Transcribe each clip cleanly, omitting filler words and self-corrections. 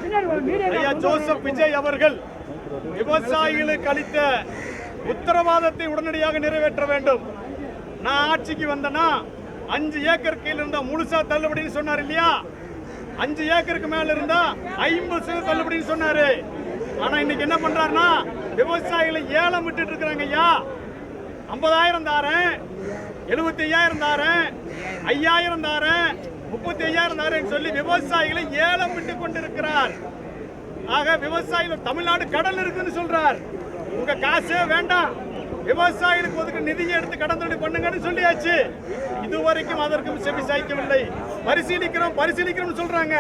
ஐயா ஜோசப் விஜய் அவர்கள் விவசாயிகளுக்கு அளித்த உத்தரவாதத்தை உடனடியாக நிறைவேற்ற வேண்டும். நான் ஆட்சிக்கு வந்தேன்னா 5 ஏக்கர் கீழ இருந்தா முழுசா தள்ளுபடின்னு சொன்னார் இல்லையா? 5 ஏக்கருக்கு மேல இருந்தா 50% தள்ளுபடின்னு சொன்னாரு. ஆனா இன்னைக்கு என்ன பண்றாருன்னா விவசாயிகளை ஏலம் விட்டுட்டு இருக்கிறாங்க. ஐயா 50,000 தாரேன், 75,000 தாரேன், 5,000 தாரேன், 35,000 தாரேன்னு சொல்லி விவசாயிகளை ஏலம் விட்டு கொண்டிருக்கிறார். ஆக விவசாயிகள் தமிழ்நாடு கடல் இருக்குன்னு சொல்றார். உங்க காசே வேண்டாம், விவசாயிகளுக்கு ஒதுக்க நிதியை எடுத்து கடன் தொழில் பண்ணுங்கன்னு சொல்லியாச்சு. இதுவரைக்கும் அதற்கும் செவி சாய்க்கவில்லை. பரிசீலிக்கிறோம் சொல்றாங்க.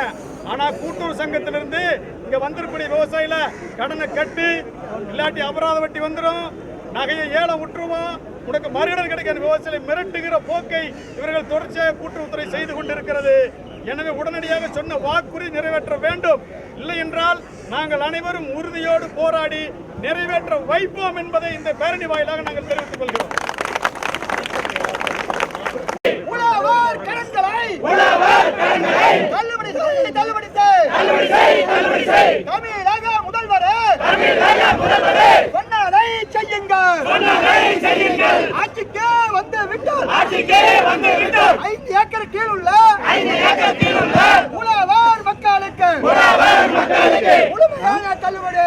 ஆனா கூட்டுறவு சங்கத்திலிருந்து இங்க வந்திருக்கூடிய விவசாயில கடனை கட்டி இல்லாட்டி அபராத வட்டி வந்துடும், நகையை ஏலம் விட்டுருவோம், உனக்கு மறுகடன் கிடைக்காத விவசாயிகளை மிரட்டுகிற போக்கை இவர்கள் தொடர்ச்சியாக கூட்டுறவுத்துறை செய்து கொண்டிருக்கிறது. எனவே உடனடியாக சொன்ன வாக்குறுதி நிறைவேற்ற வேண்டும். இல்லை என்றால் நாங்கள் அனைவரும் உறுதியோடு போராடி நிறைவேற்ற வைப்போம் என்பதை இந்த பேரணி வாயிலாக நாங்கள் தெரிவித்துக் கொள்கிறோம். தமிழக முதல்வரே சொன்னதை செய்யுங்கள். ஆட்சிக்கே வந்து விட்டால் 5 ஏக்கர் கீழ் உள்ள உழவர் மக்களுக்கு முழுமையான தள்ளுபடி.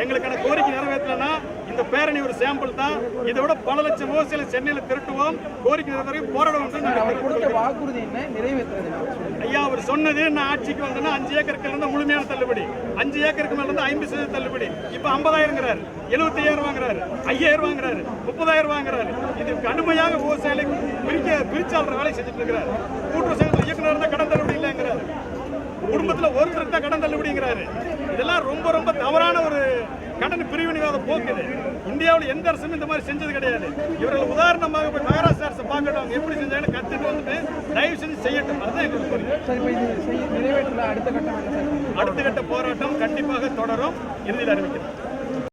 எங்களுக்கான கோரிக்கை நிறைவேற்றலன்னா இந்த பேரணி ஒரு சாம்பிள் தான். இதை விட பல லட்சம் விவசாயிகளை சென்னையில் திரட்டுவோம், கோரிக்கை நிறைவேற்ற போராடுவோம். வாக்குறுதி என்ன நிறைவேற்றுறது? ஐயா அவர் சொன்னது நான் ஆட்சிக்கு வந்தேன்னா 5 ஏக்கருக்கு இருந்தா முழுமையான தள்ளுபடி, 5 ஏக்கருக்கு மேல இருந்தா 50% தள்ளுபடி. இப்ப 50,000 75,000 வாங்குறாரு, 5,000 வாங்குறாரு, 30,000 வாங்குறாரு. இது கடுமையாக விவசாயிகளை பிரிச்சாளர் வேலை செஞ்சுட்டு இருக்கிறார். கூட்டுறவு சங்கத்தில் இயக்குனர் இருந்தா கடன் தள்ளுபடி இல்லைங்கிறாரு, குடும்பத்தில் ஒருத்தருக்கு தான் கடன் தள்ளுபடிங்கிறாரு. இதெல்லாம் ரொம்ப ரொம்ப தவறான ஒரு கடன் பிரிவினைவாத போக்குது. இந்தியாவில் எந்த அரசும் இந்த மாதிரி செஞ்சது கிடையாது. இவர்கள் உதாரணமாக போய் மகாராஷ்டிரா அரசு பார்க்கட்டும், அவங்க எப்படி செஞ்சாங்கன்னு கத்துட்டு வந்துட்டு தயவு செஞ்சு செய்யட்டும். அதுதான் எங்களுக்கு கோரிக்கை. அடுத்த கட்ட போராட்டம் கண்டிப்பாக தொடரும். இறுதியில் அறிவிக்கிறேன்.